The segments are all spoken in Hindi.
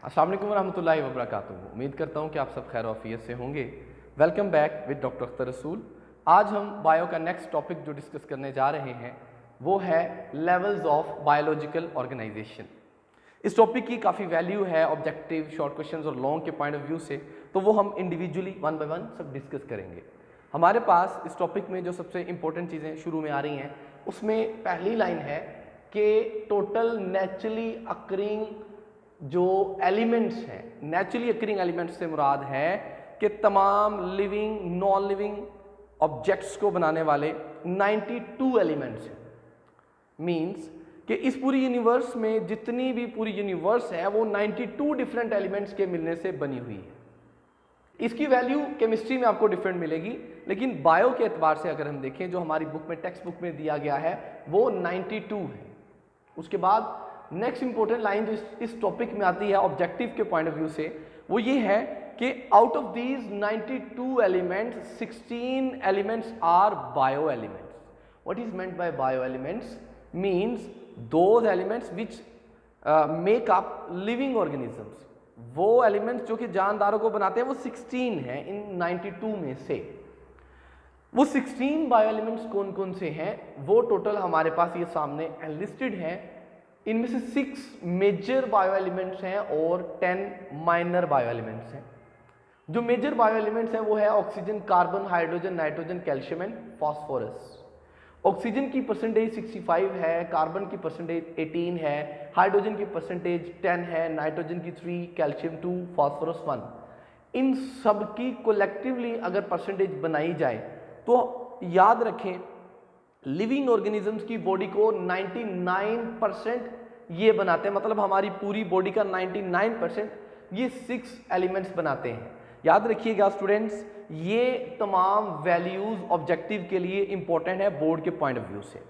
अस्सलाम वालेकुम रहमतुल्लाहि व बरकातुहू। उम्मीद करता हूँ कि आप सब खैर आफियत से होंगे। Welcome back with doctor Akhtar रसूल। आज हम बायो का नेक्स्ट टॉपिक जो डिस्कस करने जा रहे हैं वो है लेवल्स ऑफ बायोलॉजिकल ऑर्गेनाइजेशन। इस टॉपिक की काफ़ी वैल्यू है ऑब्जेक्टिव, शॉर्ट क्वेश्चंस और लॉन्ग के पॉइंट ऑफ व्यू से, तो वो हम इंडिविजुअली वन बाय वन सब डिस्कस करेंगे। हमारे पास इस टॉपिक में जो सबसे इंपॉर्टेंट चीज़ें शुरू में आ रही हैं उसमें पहली लाइन है कि टोटल नेचुरली अकरिंग जो एलिमेंट्स हैं, नेचुरली अकरिंग एलिमेंट्स से मुराद है कि तमाम लिविंग नॉन लिविंग ऑब्जेक्ट्स को बनाने वाले 92 एलिमेंट्स हैं। मींस कि इस पूरी यूनिवर्स में जितनी भी पूरी यूनिवर्स है वो 92 डिफरेंट एलिमेंट्स के मिलने से बनी हुई है। इसकी वैल्यू केमिस्ट्री में आपको डिफरेंट मिलेगी, लेकिन बायो के एतबार से अगर हम देखें जो हमारी बुक में, टेक्स्ट बुक में दिया गया है वो 92 है। उसके बाद नेक्स्ट इंपॉर्टेंट लाइन जो इस टॉपिक में आती है ऑब्जेक्टिव के पॉइंट ऑफ व्यू से, वो ये है कि out of these 92 elements 16 elements are bio elements. What is meant by bio elements? Means those elements which make up living organisms. वो एलिमेंट्स जो कि जानदारों को बनाते हैं वो 16 हैं इन 92 में से। वो 16 बायो एलिमेंट्स कौन कौन से हैं वो टोटल हमारे पास ये सामने लिस्टेड हैं। इनमें से 6 मेजर बायो एलिमेंट्स हैं और 10 माइनर बायो एलिमेंट्स हैं। जो मेजर बायो एलिमेंट्स हैं वो है oxygen, carbon, hydrogen, nitrogen, calcium and phosphorus. Oxygen की परसेंटेज 65 है, कार्बन की परसेंटेज 18 है, हाइड्रोजन की परसेंटेज 10 है, नाइट्रोजन की 3, कैल्शियम 2, फास्फोरस 1। इन सब की कोलेक्टिवली अगर परसेंटेज बनाई जाए तो याद रखें लिविंग ऑर्गेनिजम्स की बॉडी को 99% ये बनाते हैं, मतलब हमारी पूरी बॉडी का 99% ये 6 एलिमेंट्स बनाते हैं। याद रखिएगा स्टूडेंट्स, ये तमाम वैल्यूज ऑब्जेक्टिव के लिए इंपॉर्टेंट है बोर्ड के पॉइंट ऑफ व्यू से।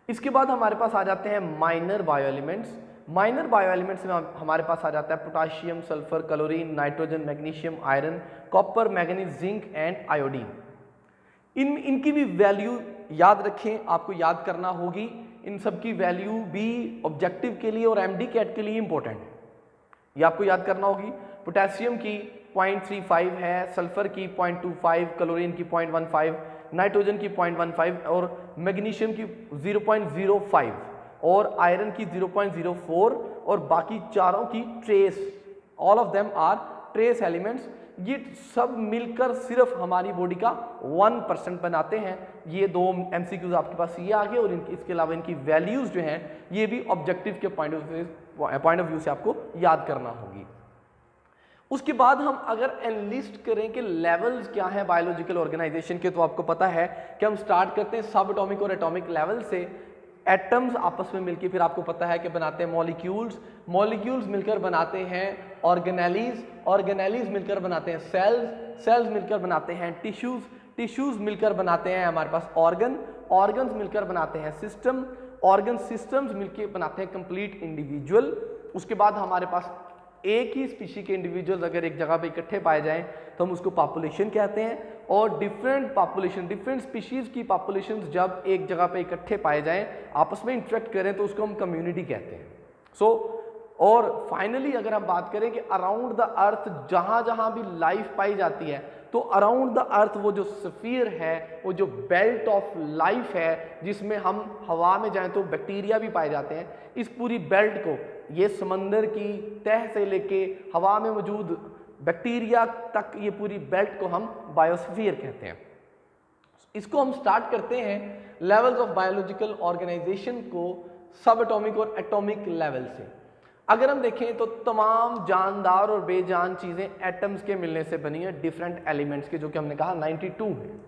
इसके बाद हमारे पास आ जाते हैं minor bio elements. Minor bio elements में हमारे पास आ जाता है potassium, sulphur, chlorine, nitrogen, magnesium, iron, copper, manganese, zinc and iodine. इनकी भी वैल्यू याद रखें, आपको याद करना होगी। इन सब की वैल्यू भी ऑब्जेक्टिव के लिए और एमडी कैट के लिए इंपॉर्टेंट है, ये आपको याद करना होगी। पोटेशियम की 0.35 है, सल्फर की 0.25, क्लोरीन की 0.15, नाइट्रोजन की 0.15 और मैग्नीशियम की 0.05 और आयरन की 0.04 और बाकी चारों की trace, all of them are trace elements. ये सब मिलकर सिर्फ हमारी बॉडी का 1% बनाते हैं। ये 2 MCQs आपके पास ये आ गए और इसके अलावा इनकी वैल्यूज जो हैं ये भी ऑब्जेक्टिव के पॉइंट ऑफ व्यू से आपको याद करना होगी। उसके बाद हम अगर एनलिस्ट करें कि लेवल्स क्या हैं बायोलॉजिकल ऑर्गेनाइजेशन के, तो आपको पता है कि हम स्टार्ट करते हैं सब एटॉमिक और एटॉमिक लेवल से। एटम्स आपस में मिलकर फिर आपको पता है कि बनाते हैं मॉलिक्यूल्स, मॉलिक्यूल्स मिलकर बनाते हैं ऑर्गेनेलीज, ऑर्गेनेलीज मिलकर बनाते हैं सेल्स, सेल्स मिलकर बनाते हैं टिश्यूज, टिश्यूज मिलकर बनाते हैं हमारे पास ऑर्गन, ऑर्गन्स मिलकर बनाते हैं सिस्टम, ऑर्गन सिस्टम्स मिलकर बनाते हैं कंप्लीट इंडिविजुअल। उसके बाद हमारे पास एक ही स्पीशी के इंडिविजुअल्स अगर एक जगह पे इकट्ठे पाए जाएं तो हम उसको पॉपुलेशन कहते हैं, और डिफरेंट पॉपुलेशन, डिफरेंट स्पीशीज की पॉपुलेशंस जब एक जगह पे इकट्ठे पाए जाएं, आपस में इंटरेक्ट करें तो उसको हम कम्युनिटी कहते हैं। और फाइनली अगर हम बात करें कि अराउंड द अर्थ जहां जहां भी लाइफ पाई जाती है, तो अराउंड द अर्थ वो जो स्फीयर है, वो जो बेल्ट ऑफ लाइफ है जिसमें हम हवा में जाएं तो बैक्टीरिया भी पाए जाते हैं, इस पूरी बेल्ट को, ये समंदर की तह से लेके हवा में मौजूद बैक्टीरिया तक, ये पूरी बेल्ट को हम बायोस्फीयर कहते हैं। इसको हम स्टार्ट करते हैं लेवल्स ऑफ बायोलॉजिकल ऑर्गेनाइजेशन को सब एटॉमिक और एटॉमिक लेवल से। अगर हम देखें तो तमाम जानदार और बेजान चीजें एटम्स के मिलने से बनी है, डिफरेंट एलिमेंट्स के, जो कि हमने कहा 92 है।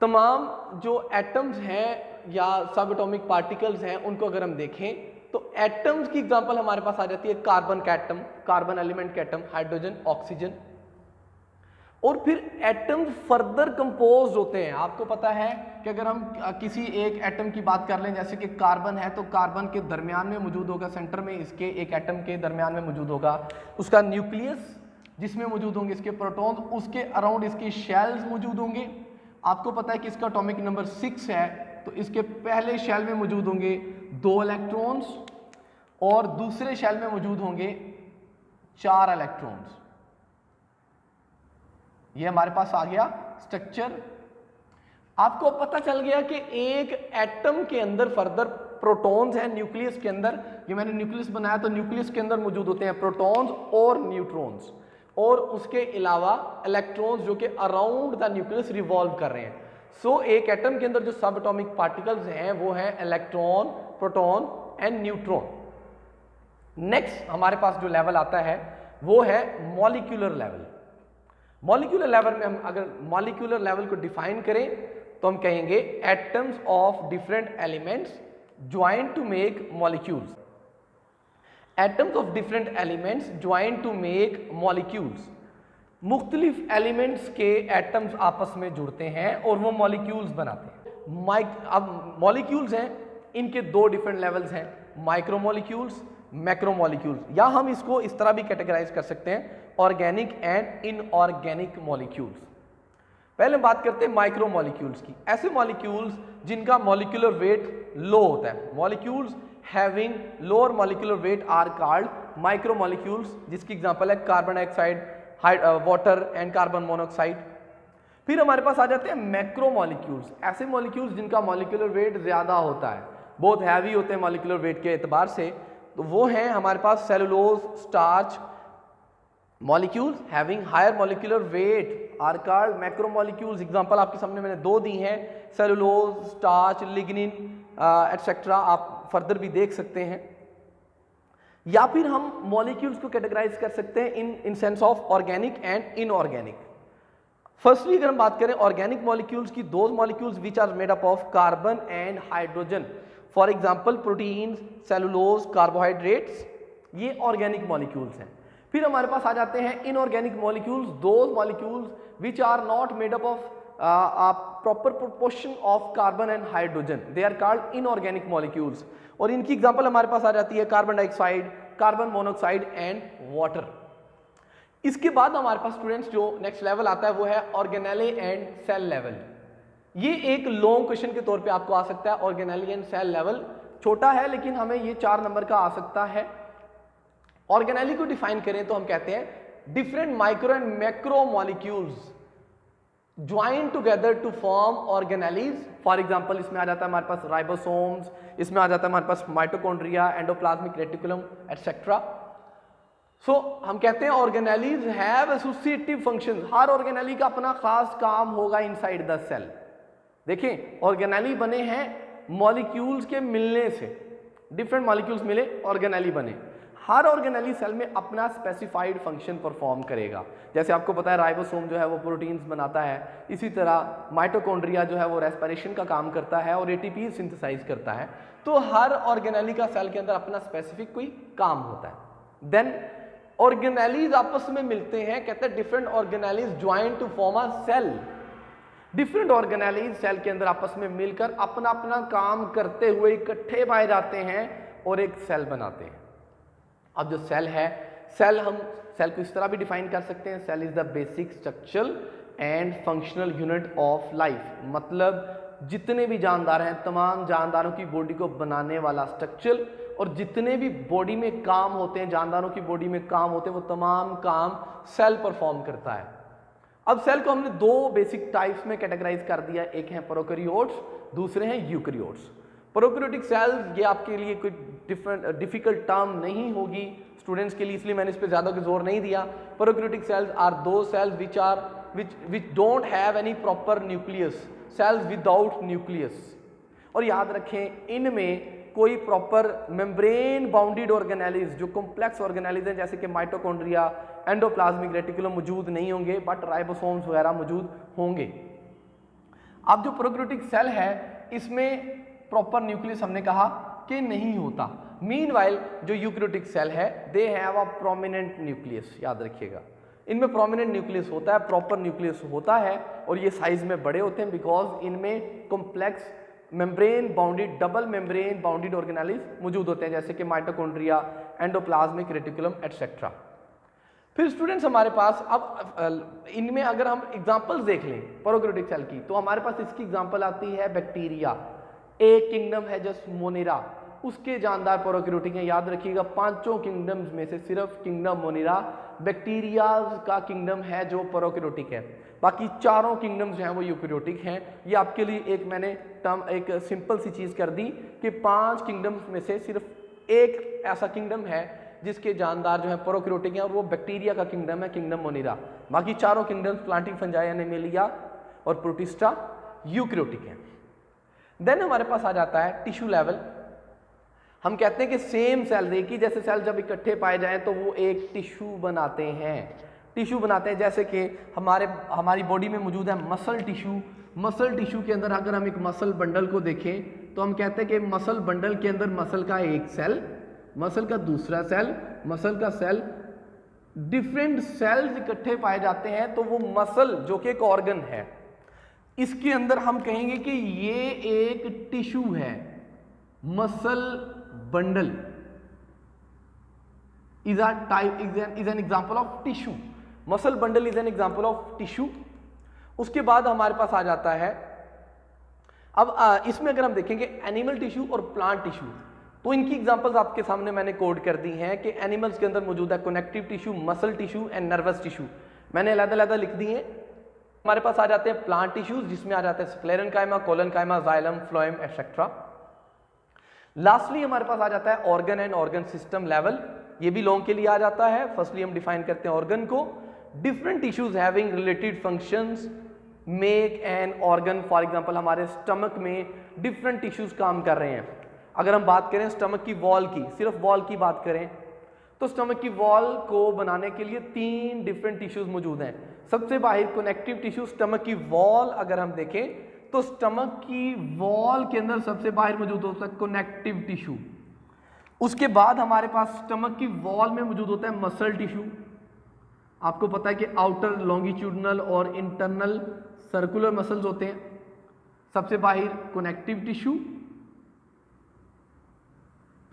तमाम जो एटम्स हैं या सब एटॉमिक पार्टिकल्स हैं उनको अगर हम देखें तो एटम्स की एग्जांपल हमारे पास आ जाती है कार्बन का एटम, कार्बन एलिमेंट का एटम, हाइड्रोजन, ऑक्सीजन। और फिर एटम्स फर्दर कंपोज होते हैं। आपको पता है कि अगर हम किसी एक एटम की बात कर लें, जैसे कि कार्बन है, तो कार्बन के दरमियान में मौजूद होगा, सेंटर में इसके एक एटम के दरमियान में मौजूद होगा उसका न्यूक्लियस, जिसमें मौजूद होंगे इसके प्रोटॉन्स, उसके अराउंड इसके शेल्स मौजूद होंगे। आपको पता है कि इसका एटॉमिक नंबर 6 है, तो इसके पहले शेल में मौजूद होंगे 2 इलेक्ट्रॉन्स और दूसरे शेल में मौजूद होंगे 4 इलेक्ट्रॉन्स। ये हमारे पास आ गया स्ट्रक्चर। आपको पता चल गया कि एक एटम के अंदर फर्दर प्रोटॉन्स हैं न्यूक्लियस के अंदर। ये मैंने न्यूक्लियस बनाया तो न्यूक्लियस के अंदर मौजूद होते हैं प्रोटॉन्स और न्यूट्रॉन्स, और उसके अलावा इलेक्ट्रॉन्स जो कि अराउंड द न्यूक्लियस रिवॉल्व कर रहे हैं। सो एक एटम के अंदर जो सब एटॉमिक पार्टिकल्स हैं वो हैं electron, proton and neutron. Next हमारे पास जो लेवल आता है वो है मॉलिक्यूलर लेवल। मॉलिक्यूलर लेवल में हम अगर मॉलिक्यूलर लेवल को डिफाइन करें तो हम कहेंगे atoms of different elements join to make molecules. Atoms of different elements join to make molecules. मुख्तलिफ एलिमेंट्स के एटम्स आपस में जुड़ते हैं और वो मॉलिक्यूल्स बनाते हैं। अब मॉलिक्यूल्स हैं, इनके 2 डिफरेंट लेवल्स हैं, माइक्रोमॉलिक्यूल्स, मैक्रोमॉलिक्यूल्स, या हम इसको इस तरह भी कैटेगराइज कर सकते हैं, ऑर्गेनिक एंड इनऑर्गेनिक मॉलिक्यूल्स। पहले बात करते हैं माइक्रोमॉलिक्यूल्स की। ऐसे मॉलिक्यूल्स जिनका मॉलिक्यूलर वेट लो होता है, molecules having lower molecular weight are called micromolecules, जिसकी एग्जांपल है carbon dioxide, water and carbon monoxide. फिर हमारे पास आ जाते हैं मैक्रोमॉलिक्यूल्स। ऐसे मॉलिक्यूल्स जिनका मॉलिक्यूलर वेट ज्यादा होता है, बहुत हैवी होते हैं मॉलिक्यूलर वेट के एतबार से, तो वो हैं हमारे पास cellulose, starch. Molecules having higher molecular weight are called macromolecules. Example आपके सामने मैंने 2 दी हैं, सेलुलोज, स्टार्च, लिग्निन एटसेट्रा, आप फर्दर भी देख सकते हैं। या फिर हम मॉलिक्यूल्स को कैटेगराइज कर सकते हैं in sense of organic and inorganic. Firstly अगर हम बात करें ऑर्गेनिक मॉलिक्यूल्स की, those molecules which are made up of carbon and hydrogen, for example proteins, cellulose, carbohydrates, ये ऑर्गेनिक मॉलिक्यूल्स हैं। फिर हमारे पास आ जाते हैं inorganic molecules, those molecules which are not made up of proper proportion of carbon and hydrogen, they are called inorganic molecules. और इनकी एग्जांपल हमारे पास आ जाती है carbon dioxide, carbon monoxide and water. इसके बाद हमारे पास स्टूडेंट्स जो नेक्स्ट लेवल आता है वो है ऑर्गेनेले एंड सेल लेवल। ये एक लॉन्ग क्वेश्चन के तौर पे आपको आ सकता है। ऑर्गेनेले एंड सेल लेवल छोटा है लेकिन हमें ये 4 नंबर का आ सकता है। ऑर्गेनेली को डिफाइन करें तो हम कहते हैं different micro and macro molecules join together to form organelles. For example इसमें आ जाता है हमारे पास राइबोसोम्स, इसमें आ जाता है हमारे पास माइटोकॉन्ड्रिया, एंडोप्लाज्मिक रेटिकुलम एटसेट्रा। सो हम कहते हैं organelles have associative functions. Her organelle का अपना खास काम होगा इनसाइड द सेल। देखिए ऑर्गेनेली बने हैं मॉलिक्यूल्स के मिलने से, डिफरेंट मॉलिक्यूल्स मिले ऑर्गेनेली बने। हर ऑर्गेनेली सेल में अपना स्पेसिफाइड फंक्शन परफॉर्म करेगा। जैसे आपको पता है राइबोसोम जो है वो प्रोटीन्स बनाता है, इसी तरह माइटोकॉन्ड्रिया जो है वो रेस्पिरेशन का काम करता है और एटीपी सिंथेसाइज करता है। तो हर ऑर्गेनेली का सेल के अंदर अपना स्पेसिफिक कोई काम होता है। देन ऑर्गेनेलीज आपस में मिलते हैं, कहते हैं different organelles join to form a cell. Different organelles cell के अंदर आपस में मिलकर अपना अपना काम करते हुए इकट्ठे पाए जाते हैं और एक सेल बनाते हैं। अब जो सेल है, हम सेल को इस तरह भी डिफाइन कर सकते हैं, cell is the basic structural and functional unit of life. मतलब जितने भी जानदार हैं, तमाम जानदारों की बॉडी को बनाने वाला स्ट्रक्चर, और जितने भी बॉडी में काम होते हैं, जानदारों की बॉडी में काम होते हैं, वो तमाम काम सेल परफॉर्म करता है। अब सेल को हमने 2 बेसिक टाइप्स में कैटेगराइज कर दिया, एक है प्रोकैरियोट्स, दूसरे हैं यूकैरियोट्स। प्रोकैरियोटिक सेल्स, ये आपके लिए कोई डिफिकल्ट टर्म नहीं होगी स्टूडेंट्स के लिए, इसलिए मैंने इस पर ज्यादा जोर नहीं दिया। प्रोकैरियोटिक सेल्स आर दो sales which don't have any proper nucleus, cells without nucleus। और याद रखें इनमें कोई प्रॉपर मेम्ब्रेन बाउंडेड ऑर्गेनेलीज, जो कॉम्प्लेक्स ऑर्गेनेलीज हैं जैसे कि माइटोकॉन्ड्रिया, एंडोप्लाज्मिक रेटिकुलम मौजूद नहीं होंगे, बट राइबोसोम्स वगैरह मौजूद होंगे। अब जो प्रोकैरियोटिक सेल है इसमें प्रॉपर न्यूक्लियस हमने कहा कि नहीं होता। मीनवाइल जो यूकैरियोटिक सेल है they have a prominent nucleus, याद रखिएगा इनमें प्रोमिनेंट न्यूक्लियस होता है, प्रॉपर न्यूक्लियस होता है, और ये साइज में बड़े होते हैं बिकॉज इनमें complex membrane bounded, double membrane bounded organelles मौजूद होते हैं जैसे कि माइटोकॉन्ड्रिया, एंडोप्लाज्मिक रेटिकुलम एटसेट्रा। फिर स्टूडेंट्स हमारे पास अब इनमें अगर हम एग्जांपल्स देख लें प्रोकैरियोटिक सेल की, तो हमारे पास इसकी एग्जांपल आती है बैक्टीरिया। एक किंगडम है जस्ट मोनेरा, उसके जानदार प्रोकैरियोटिक हैं। याद रखिएगा, पांचों किंगडम्स में से सिर्फ किंगडम मोनिरा बैक्टीरिया का किंगडम है जो प्रोकैरियोटिक है, बाकी चारों किंगडम्स जो हैं वो यूकैरियोटिक हैं। ये आपके लिए एक मैंने टर्म, एक सिंपल सी चीज़ कर दी कि 5 किंगडम्स में से सिर्फ एक ऐसा किंगडम है जिसके जानदार जो है प्रोकैरियोटिक हैं और वो बैक्टीरिया का किंगडम है, किंगडम मोनिरा। बाकी चारों किंगडम्स प्लांटिंग फंजाई, एनिमेलिया और प्रोटिस्टा यूकैरियोटिक हैं। देन हमारे पास आ जाता है टिश्यू लेवल। हम कहते हैं कि सेम सेल, एक ही जैसे सेल जब इकट्ठे पाए जाएं तो वो एक टिश्यू बनाते हैं। टिश्यू बनाते हैं जैसे कि हमारी बॉडी में मौजूद है मसल टिश्यू। मसल टिश्यू के अंदर अगर हम एक मसल बंडल को देखें तो हम कहते हैं कि मसल बंडल के अंदर मसल का एक सेल, मसल का दूसरा सेल, मसल का सेल, डिफरेंट सेल्स इकट्ठे पाए जाते हैं तो वो मसल जो कि एक ऑर्गन है, इसके अंदर हम कहेंगे कि ये एक टिश्यू है। Muscle bundle is an example of tissue. Muscle bundle is an example of tissue. उसके बाद हमारे पास आ जाता है, अब इसमें अगर हम देखेंगे एनिमल टिश्यू और प्लांट टिश्यू, तो इनकी एग्जांपल्स आपके सामने मैंने कोड कर दी हैं कि एनिमल्स के अंदर मौजूद है connective tissue, muscle tissue and nervous tissue, मैंने अलग-अलग लिख दिए हैं। हमारे पास आ जाते हैं प्लांट टिश्यूज, जिसमें आ जाते हैं sclerenchyma, collenchyma, xylem, phloem etcetera. Lastly हमारे पास आ जाता है organ and organ system level. ये भी लॉन्ग के लिए आ जाता है। फर्स्टली हम डिफाइन करते हैं ऑर्गन को, different tissues having related functions make an organ. For example हमारे स्टमक में डिफरेंट टिश्यूज काम कर रहे हैं। अगर हम बात करें स्टमक की वॉल की, सिर्फ वॉल की बात करें तो स्टमक की वॉल को बनाने के लिए 3 डिफरेंट टिश्यूज मौजूद हैं। सबसे बाहर कनेक्टिव टिश्यू, स्टमक की वॉल अगर हम देखें तो स्टमक की वॉल के अंदर सबसे बाहर मौजूद होता है कनेक्टिव टिश्यू। उसके बाद हमारे पास स्टमक की वॉल में मौजूद होता है मसल टिश्यू। आपको पता है कि आउटर लॉन्गिट्यूडनल और इंटरनल सर्कुलर मसल्स होते हैं। सबसे बाहर कनेक्टिव टिश्यू,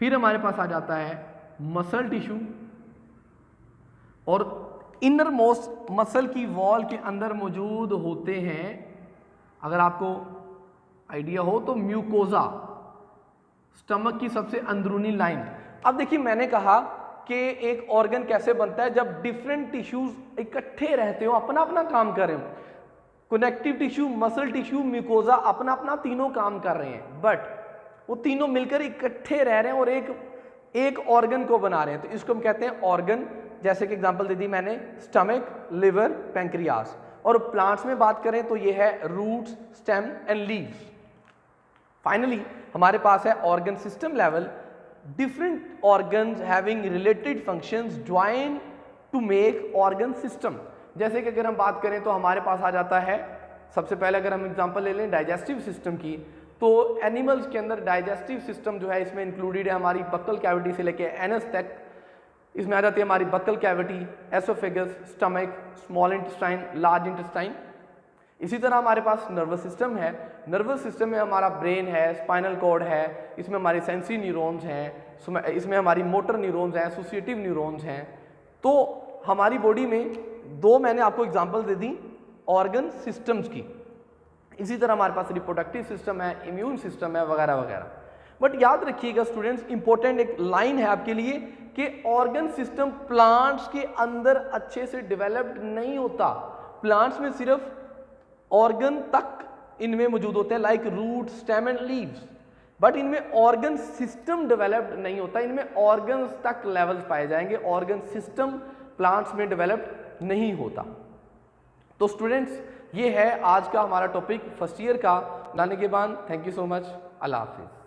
फिर हमारे पास आ जाता है मसल टिश्यू, और इनर मोस्ट मसल की वॉल के अंदर मौजूद होते हैं, अगर आपको आइडिया हो तो म्यूकोजा, स्टमक की सबसे अंदरूनी लाइन। अब देखिए मैंने कहा कि एक ऑर्गन कैसे बनता है जब डिफरेंट टिश्यूज इकट्ठे रहते हो, अपना अपना काम कर रहे हो। Connective tissue, muscle tissue, mucosa अपना अपना तीनों काम कर रहे हैं, बट वो तीनों मिलकर इकट्ठे रह रहे हैं और एक ऑर्गन को बना रहे हैं, तो इसको हम कहते हैं ऑर्गन। जैसे कि एग्जांपल दे दी मैंने, स्टमक, लिवर, पैंक्रियास। और प्लांट्स में बात करें तो ये है roots, stem and leaves. Finally हमारे पास है organ system level, different organs having related functions join to make organ system. जैसे कि अगर हम बात करें तो हमारे पास आ जाता है, सबसे पहले अगर हम एग्जांपल ले लें डाइजेस्टिव सिस्टम की, तो एनिमल्स के अंदर डाइजेस्टिव सिस्टम जो है इसमें इंक्लूडेड है हमारी बक्कल कैविटी से लेके एनस तक। इसमें आ जाती है हमारी buccal cavity, oesophagus, stomach, small intestine, large intestine. इसी तरह हमारे पास नर्वस सिस्टम है। नर्वस सिस्टम में हमारा ब्रेन है, स्पाइनल कॉर्ड है, इसमें हमारी सेंसरी न्यूरॉन्स हैं, इसमें हमारी मोटर न्यूरॉन्स हैं, एसोसिएटिव न्यूरॉन्स हैं। तो हमारी बॉडी में 2 मैंने आपको एग्जांपल दे दी ऑर्गन सिस्टम्स की। इसी तरह हमारे पास रिप्रोडक्टिव सिस्टम है, इम्यून सिस्टम है, वगैरह वगैरह। बट याद रखिएगा स्टूडेंट्स, इंपॉर्टेंट एक लाइन है आपके लिए कि ऑर्गन सिस्टम प्लांट्स के अंदर अच्छे से डेवलप्ड नहीं होता। प्लांट्स में सिर्फ ऑर्गन तक इनमें मौजूद होते हैं, like root, stem and leaves, but इनमें ऑर्गन सिस्टम डेवलप्ड नहीं होता। इनमें ऑर्गन्स तक लेवल्स पाए जाएंगे, ऑर्गन सिस्टम प्लांट्स में डेवलप्ड नहीं होता। तो स्टूडेंट्स, ये है आज का हमारा टॉपिक फर्स्ट ईयर का। लाने के बाद थैंक यू सो मच, अल्लाह हाफिज़।